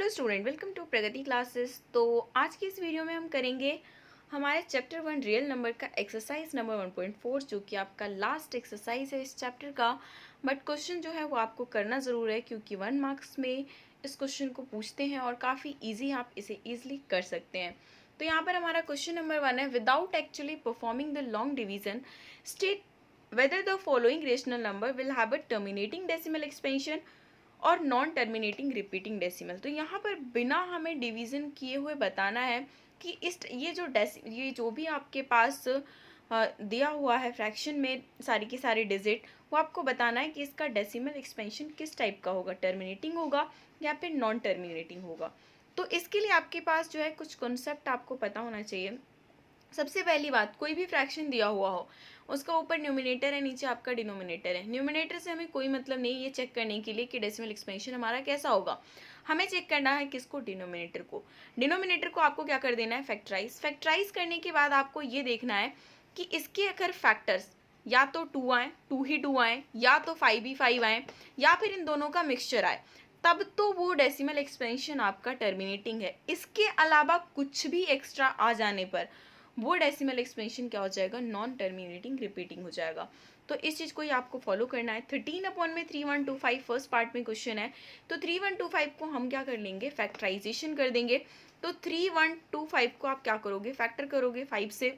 Hello student, welcome to Pragati classes. तो आज की इस वीडियो में हम करेंगे हमारे चैप्टर 1 रियल नंबर का एक्सरसाइज नंबर 1.4, जो कि आपका लास्ट एक्सरसाइज है इस चैप्टर का। बट क्वेश्चन जो है वो आपको करना ज़रूर है, क्योंकि 1 मार्क्स में इस क्वेश्चन को पूछते हैं और काफ़ी ईजी, आप इसे ईजिली कर सकते हैं। तो यहाँ पर हमारा क्वेश्चन नंबर 1 है, without actually performing the long division state whether the following rational number will have a terminating decimal expansion और नॉन टर्मिनेटिंग रिपीटिंग डेसिमल। तो यहाँ पर बिना हमें डिवीज़न किए हुए बताना है कि ये जो भी आपके पास दिया हुआ है फ्रैक्शन में सारी की सारी डिजिट, वो आपको बताना है कि इसका डेसिमल एक्सपेंशन किस टाइप का होगा, टर्मिनेटिंग होगा या फिर नॉन टर्मिनेटिंग होगा। तो इसके लिए आपके पास जो है कुछ कॉन्सेप्ट आपको पता होना चाहिए। सबसे पहली बात, कोई भी फ्रैक्शन दिया हुआ हो, उसका ऊपर न्यूमिनेटर है, नीचे आपका डिनोमिनेटर है। न्यूमिनेटर से हमें कोई मतलब नहीं ये चेक करने के लिए कि डेसिमल एक्सपेंशन हमारा कैसा होगा। हमें चेक करना है किसको, डिनोमिनेटर को। डिनोमिनेटर को आपको क्या कर देना है, फैक्टराइज। फैक्टराइज करने के बाद आपको ये देखना है कि इसके अगर फैक्टर्स या तो 2 आए, 2 ही 2 आए, या तो 5 ही 5 आए, या फिर इन दोनों का मिक्सचर आए, तब तो वो डेसिमल एक्सपेंशन आपका टर्मिनेटिंग है। इसके अलावा कुछ भी एक्स्ट्रा आ जाने पर वो डेसिमल एक्सपेंशन क्या हो जाएगा, नॉन टर्मिनेटिंग रिपीटिंग हो जाएगा। तो इस चीज़ को ही आपको फॉलो करना है। 13/3125 फर्स्ट पार्ट में क्वेश्चन है, तो 3125 को हम क्या कर लेंगे, फैक्टराइजेशन कर देंगे। तो 3125 को आप क्या करोगे, फैक्टर करोगे 5 से।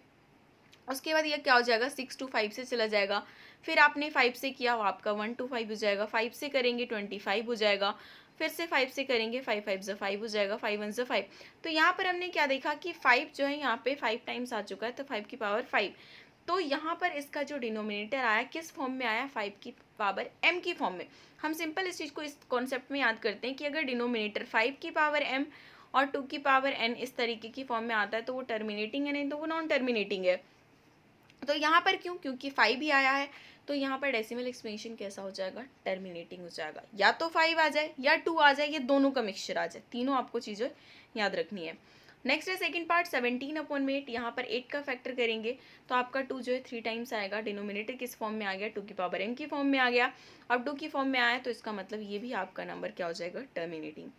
उसके बाद ये क्या हो जाएगा, 6 to 5 से चला जाएगा। फिर आपने 5 से किया, वो आपका 1 to 5 हो जाएगा। 5 से करेंगे 25 हो जाएगा। फिर से 5 से करेंगे 5 5 ज़ा 5 हो जाएगा, 5 1 ज़ा 5। तो यहाँ पर हमने क्या देखा कि 5 जो है यहाँ पे 5 टाइम्स आ चुका है, तो 5 की पावर 5। तो यहाँ पर इसका जो डिनोमिनेटर आया किस फॉर्म में आया, 5 की पावर m की फॉर्म में। हम सिंपल इस चीज़ को इस कॉन्सेप्ट में याद करते हैं कि अगर डिनोमिनेटर 5 की पावर m और 2 की पावर n इस तरीके की फॉर्म में आता है, तो वो टर्मिनेटिंग है, नहीं तो वो नॉन टर्मिनेटिंग है। तो यहाँ पर क्यों, क्योंकि 5 भी आया है, तो यहाँ पर डेसिमल एक्सपेंशन कैसा हो जाएगा, टर्मिनेटिंग हो जाएगा। या तो 5 आ जाए या 2 आ जाए, ये दोनों का मिक्सचर आ जाए, तीनों आपको चीज़ें याद रखनी है। नेक्स्ट है सेकंड पार्ट, 17/8। यहाँ पर 8 का फैक्टर करेंगे तो आपका 2 जो है 3 टाइम्स आएगा। डिनोमिनेटर किस फॉर्म में आ गया, 2 की पावर m की फॉर्म में आ गया। अब 2 की फॉर्म में आया तो इसका मतलब ये भी आपका नंबर क्या हो जाएगा, टर्मिनेटिंग।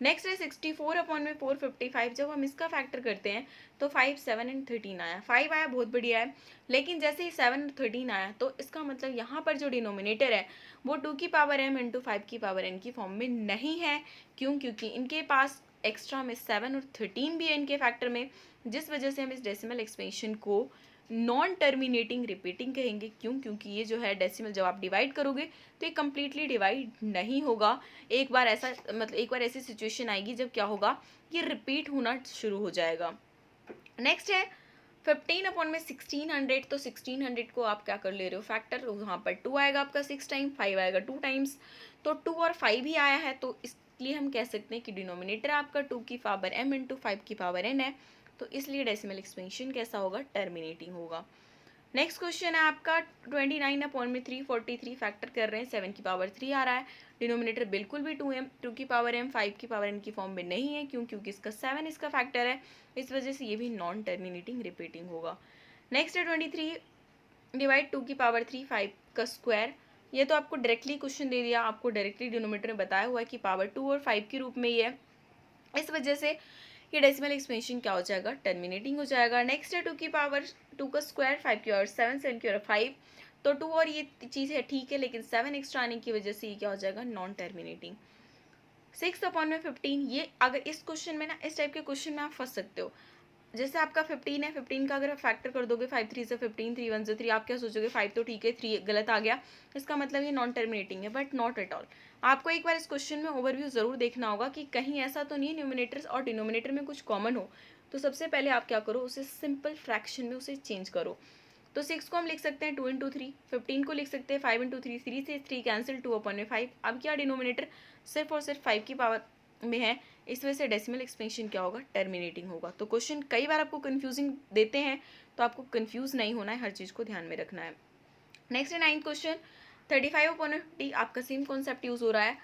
नेक्स्ट है 64/455। जब हम इसका फैक्टर करते हैं तो 5 7 एंड 13 आया। 5 आया, बहुत बढ़िया है, लेकिन जैसे ही 7 और 13 आया तो इसका मतलब यहाँ पर जो डिनोमिनेटर है वो 2 की पावर m इंटू 5 की पावर n की फॉर्म में नहीं है। क्यों, क्योंकि इनके पास एक्स्ट्रा में 7 और 13 भी है इनके फैक्टर में, जिस वजह से हम इस डेसिमल एक्सपेंशन को नॉन टर्मिनेटिंग रिपीटिंग कहेंगे। क्यों, क्योंकि ये जो है डेसिमल जब आप डिवाइड करोगे तो ये कम्प्लीटली डिवाइड नहीं होगा। एक बार ऐसी सिचुएशन आएगी जब क्या होगा, ये रिपीट होना शुरू हो जाएगा। नेक्स्ट है 15/1600। तो 1600 को आप क्या कर ले रहे हो, फैक्टर। वहाँ पर 2 आएगा आपका 6 टाइम, 5 आएगा 2 टाइम्स, तो 2 और 5 ही आया है, तो इसलिए हम कह सकते हैं कि डिनोमिनेटर आपका 2 की पावर m इंटू 5 की पावर n है, तो इसलिए डेसिमल एक्सपेंशन कैसा होगा, टर्मिनेटिंग होगा। नेक्स्ट क्वेश्चन है आपका 29/343। फैक्टर कर रहे हैं, 7 की पावर 3 आ रहा है। डिनोमिनेटर बिल्कुल भी 2 की पावर m 5 की पावर n की फॉर्म में नहीं है। क्यों, क्योंकि इसका 7 इसका फैक्टर है, इस वजह से ये भी नॉन टर्मिनेटिंग रिपीटिंग होगा। नेक्स्ट है 23 डिवाइड 2 की पावर 3 5 का स्क्वायर। ये तो आपको डायरेक्टली क्वेश्चन दे दिया, आपको डायरेक्टली डिनोमिनेटर में बताया हुआ है कि पावर 2 और 5 के रूप में ये है, इस वजह से ये डेसिमल एक्सपेंशन क्या हो जाएगा, टर्मिनेटिंग हो जाएगा। नेक्स्ट है 2 की पावर 2 का स्क्वायर, 5 की पावर 7, 7 की पावर 5। तो 2 और ये चीज़ है ठीक है, लेकिन 7 एक्स्ट्रा आने की वजह से ये क्या हो जाएगा, नॉन टर्मिनेटिंग। 6/15। ये अगर इस क्वेश्चन में ना, इस टाइप के क्वेश्चन में आप फंस सकते हो। जैसे आपका 15 है, 15 का अगर आप फैक्टर कर दोगे 5 3 से 15, 3 1 से 3, आप क्या सोचोगे, 5 तो ठीक है, 3 गलत आ गया, इसका मतलब ये नॉन टर्मिनेटिंग है, बट नॉट एट ऑल। आपको एक बार इस क्वेश्चन में ओवरव्यू ज़रूर देखना होगा कि कहीं ऐसा तो नहीं न्यूमिनेटर्स और डिनोमिनेटर में कुछ कॉमन हो। तो सबसे पहले आप क्या करो, उसे सिंपल फ्रैक्शन में उसे चेंज करो। तो 6 को हम लिख सकते हैं 2 इंटू 3, 15 को लिख सकते हैं 5 इंटू 3, 3 से 3 कैंसिल, 2/5। अब क्या, डिनोमिनेटर सिर्फ और सिर्फ 5 की पावर में है, इस वजह से डेसिमल एक्सपेंशन क्या होगा, टर्मिनेटिंग होगा। तो क्वेश्चन कई बार आपको कंफ्यूजिंग देते हैं, तो आपको कंफ्यूज नहीं होना है, हर चीज़ को ध्यान में रखना है। नेक्स्ट है 9th क्वेश्चन, 35/50। आपका सेम कॉन्सेप्ट यूज़ हो रहा है।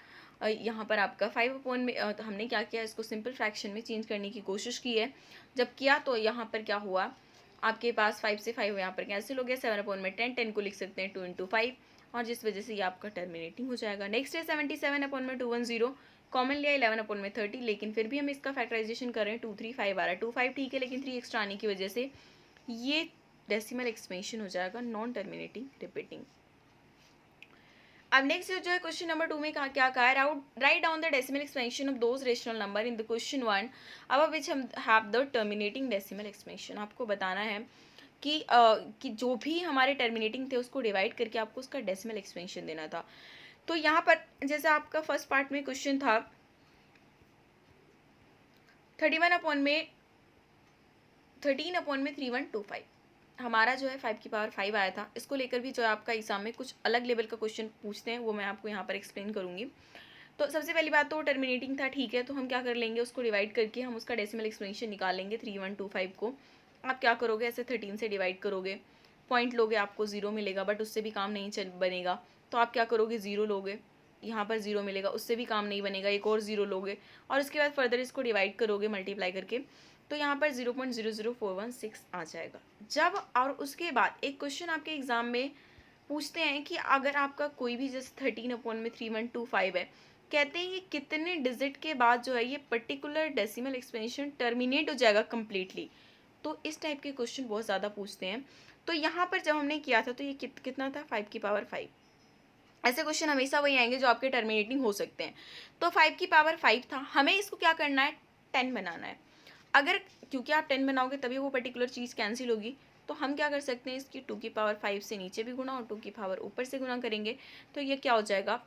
यहाँ पर आपका 5 में हमने क्या किया, इसको सिंपल फ्रैक्शन में चेंज करने की कोशिश की है। जब किया तो यहाँ पर क्या हुआ, आपके पास 5 से 5 यहाँ पर कैंसिल हो गया, 7/10, 10 को लिख सकते हैं 2 इंटू 5, और जिस वजह से ये आपका टर्मिनेटिंग हो जाएगा। नेक्स्ट है 77/210। कॉमन लिया 11/30, लेकिन फिर भी हम इसका फैक्टराइजेशन कर रहे हैं 2, 3, 5 आ रहा है, 2, 5 ठीक है, लेकिन 3 एक्स्ट्रा आने की वजह से ये डेसिमल एक्सपेंशन हो जाएगा नॉन टर्मिनेटिंग रिपीटिंग। अब नेक्स्ट जो है क्वेश्चन नंबर 2 में क्या कहा है, write down the decimal expansion of those rational number in the question 1 अब विच हम have the terminating decimal expansion. आपको बताना है कि जो भी हमारे टर्मिनेटिंग थे उसको डिवाइड करके आपको उसका डेसिमल एक्सपेंशन देना था। तो यहाँ पर जैसे आपका फर्स्ट पार्ट में क्वेश्चन था 13/3125 हमारा जो है 5 आया था। इसको लेकर भी जो है आपका एग्जाम में कुछ अलग लेवल का क्वेश्चन पूछते हैं, वो मैं आपको यहाँ पर एक्सप्लेन करूँगी। तो सबसे पहली बात तो टर्मिनेटिंग था, ठीक है, तो हम क्या कर लेंगे, उसको डिवाइड करके हम उसका डेसिमल एक्सपेंशन निकालेंगे। 3125 को आप क्या करोगे, ऐसे 13 से डिवाइड करोगे, पॉइंट लोगे, आपको 0 मिलेगा, बट उससे भी काम नहीं बनेगा, तो आप क्या करोगे, 0 लोगे, यहाँ पर 0 मिलेगा, उससे भी काम नहीं बनेगा, एक और 0 लोगे, और उसके बाद फर्दर इसको डिवाइड करोगे मल्टीप्लाई करके, तो यहाँ पर 0.00416 आ जाएगा जब। और उसके बाद एक क्वेश्चन आपके एग्जाम में पूछते हैं कि अगर आपका कोई भी जैसे 13/3125 है, कहते हैं ये कितने डिजिट के बाद जो है ये पर्टिकुलर डेसिमल एक्सपेंशन टर्मिनेट हो जाएगा कम्प्लीटली। तो इस टाइप के क्वेश्चन बहुत ज़्यादा पूछते हैं। तो यहाँ पर जब हमने किया था तो ये कितना था, 5 ऐसे क्वेश्चन हमेशा वही आएंगे जो आपके टर्मिनेटिंग हो सकते हैं। तो 5 था, हमें इसको क्या करना है, 10 बनाना है। अगर क्योंकि आप 10 बनाओगे तभी वो पर्टिकुलर चीज़ कैंसिल होगी, तो हम क्या कर सकते हैं, इसकी 2 से नीचे भी गुना और 2 ऊपर से गुना करेंगे, तो ये क्या हो जाएगा।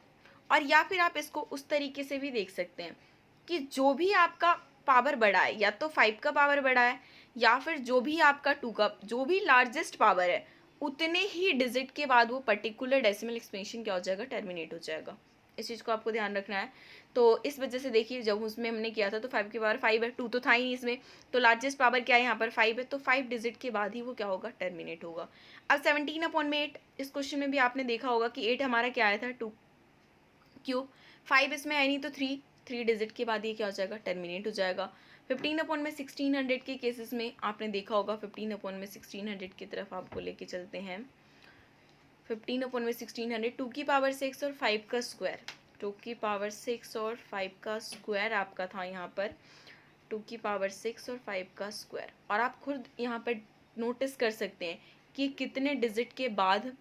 और या फिर आप इसको उस तरीके से भी देख सकते हैं कि जो भी आपका पावर बड़ा है, या तो 5 का पावर बड़ा है, या फिर जो भी आपका 2 का जो भी लार्जेस्ट पावर है, उतने ही डिजिट के बाद वो पर्टिकुलर डेसिमल एक्सपेंशन क्या हो जाएगा, टर्मिनेट हो जाएगा। इस चीज़ को आपको ध्यान रखना है। तो इस वजह से देखिए जब उसमें हमने किया था तो 5 है, 2 तो था ही नहीं इसमें, तो लार्जेस्ट पावर क्या है यहाँ पर 5 है, तो 5 डिजिट के बाद ही वो क्या होगा, टर्मिनेट होगा। अब 17/8 इस क्वेश्चन में भी आपने देखा होगा कि 8 हमारा क्या आया था, 2 क्यों, 5 इसमें है नहीं, तो 3 डिजिट के बाद ये क्या हो जाएगा, टर्मिनेट हो जाएगा। 15/1600 के केसेस में आपने देखा होगा, 15/1600 की तरफ आपको लेके चलते हैं। 15/1600 2 की पावर 6 और 5 का स्क्वायर, 2 की पावर 6 और 5 का स्क्वायर आपका था यहाँ पर, 2 की पावर 6 और 5 का स्क्वायर। और आप खुद यहाँ पर नोटिस कर सकते हैं कि कितने डिजिट के बाद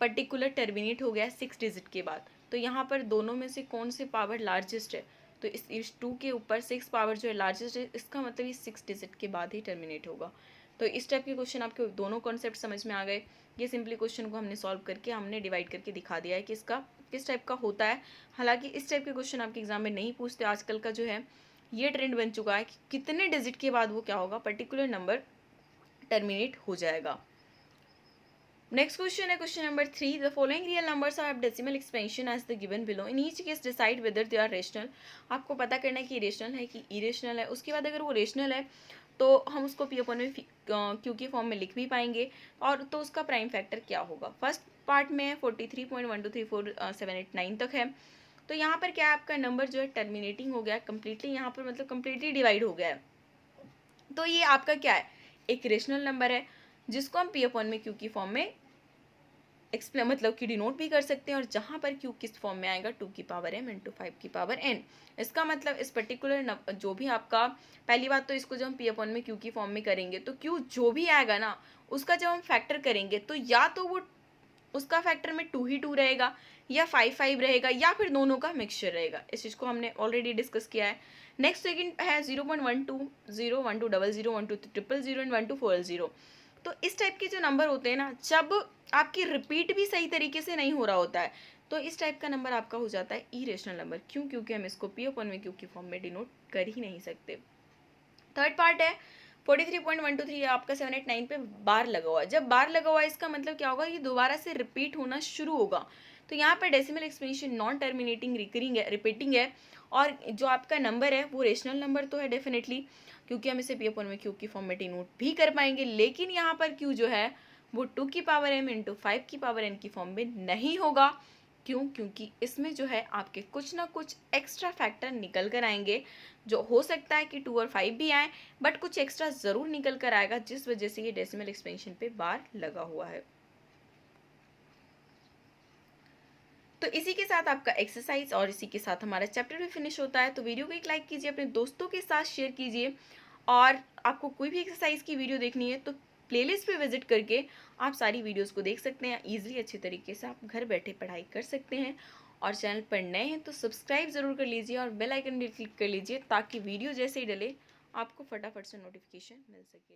पर्टिकुलर टर्मिनेट हो गया, 6 डिजिट के बाद। तो यहाँ पर दोनों में से कौन से पावर लार्जेस्ट है, तो इस 2 के ऊपर 6 पावर जो है लार्जेस्ट है, इसका मतलब ये 6 डिजिट के बाद ही टर्मिनेट होगा। तो इस टाइप के क्वेश्चन आपके दोनों कॉन्सेप्ट समझ में आ गए। ये सिंपली क्वेश्चन को हमने सॉल्व करके हमने डिवाइड करके दिखा दिया है कि इसका किस टाइप का होता है। हालांकि इस टाइप के क्वेश्चन आपके एग्जाम में नहीं पूछते, आजकल का जो है ये ट्रेंड बन चुका है कि कितने डिजिट के बाद वो क्या होगा, पर्टिकुलर नंबर टर्मिनेट हो जाएगा। नेक्स्ट क्वेश्चन है question number 3, the following real numbers have decimal expansion as the given below, in each case decide whether they are rational. आपको पता करना है कि रेशनल है कि इरेशनल है। उसके बाद अगर वो रेशनल है तो हम उसको पी अपन में क्यू के फॉर्म में लिख भी पाएंगे, और तो उसका प्राइम फैक्टर क्या होगा। फर्स्ट पार्ट में 43.1234789 तक है। तो यहाँ पर क्या है, आपका नंबर जो है टर्मिनेटिंग हो गया है कम्प्लीटली, यहाँ पर मतलब कम्प्लीटली डिवाइड हो गया है। तो ये आपका क्या है, एक रेशनल नंबर है जिसको हम पी अपन में क्यू की फॉर्म में एक्सप्लेन मतलब कि डिनोट भी कर सकते हैं, और जहाँ पर क्यू किस फॉर्म में आएगा, 2 की पावर m इंटू 5 की पावर n। इसका मतलब इस पर्टिकुलर जो भी आपका, पहली बात तो इसको जब हम पी अपन में क्यू की फॉर्म में करेंगे तो क्यू जो भी आएगा ना, उसका जब हम फैक्टर करेंगे तो या तो वो उसका फैक्टर में 2 ही 2 रहेगा, या 5 रहेगा, या फिर दोनों का मिक्सचर रहेगा। इस चीज़ को हमने ऑलरेडी डिस्कस किया है। नेक्स्ट सेकंड है 0.120 1200 12300 एंड 12400। तो इस टाइप के जो नंबर होते हैं ना, जब आपकी रिपीट भी सही तरीके से नहीं हो रहा होता है, तो इस टाइप का नंबर आपका हो जाता है इरेशनल नंबर। क्यों, क्योंकि हम इसको पी अपन में क्यू की फॉर्म में डिनोट कर ही नहीं सकते। थर्ड पार्ट है 43.123 आपका 789 पे बार लगा हुआ है। जब बार लगा हुआ है इसका मतलब क्या होगा, ये दोबारा से रिपीट होना शुरू होगा। तो यहाँ पर decimal expansion non terminating recurring है, रिपीटिंग है, और जो आपका नंबर है वो रेशनल नंबर तो है डेफिनेटली, क्योंकि हम इसे पी अपन में क्यू की फॉर्म में डिनोट भी कर पाएंगे। लेकिन यहाँ पर क्यू जो है वो 2 की पावर m इंटू 5 की पावर n की फॉर्म में नहीं होगा। क्यों, क्योंकि इसमें जो है आपके कुछ ना कुछ एक्स्ट्रा फैक्टर निकल कर आएंगे, जो हो सकता है कि 2 और 5 भी आए, बट कुछ एक्स्ट्रा ज़रूर निकल कर आएगा, जिस वजह से ये डेसिमल एक्सपेंशन पे बार लगा हुआ है। तो इसी के साथ आपका एक्सरसाइज और इसी के साथ हमारा चैप्टर भी फिनिश होता है। तो वीडियो को एक लाइक कीजिए, अपने दोस्तों के साथ शेयर कीजिए, और आपको कोई भी एक्सरसाइज की वीडियो देखनी है तो प्लेलिस्ट पे विजिट करके आप सारी वीडियोस को देख सकते हैं। ईजिली अच्छे तरीके से आप घर बैठे पढ़ाई कर सकते हैं। और चैनल पर नए हैं तो सब्सक्राइब ज़रूर कर लीजिए और बेल आइकन भी क्लिक कर लीजिए, ताकि वीडियो जैसे ही डले आपको फटाफट से नोटिफिकेशन मिल सके।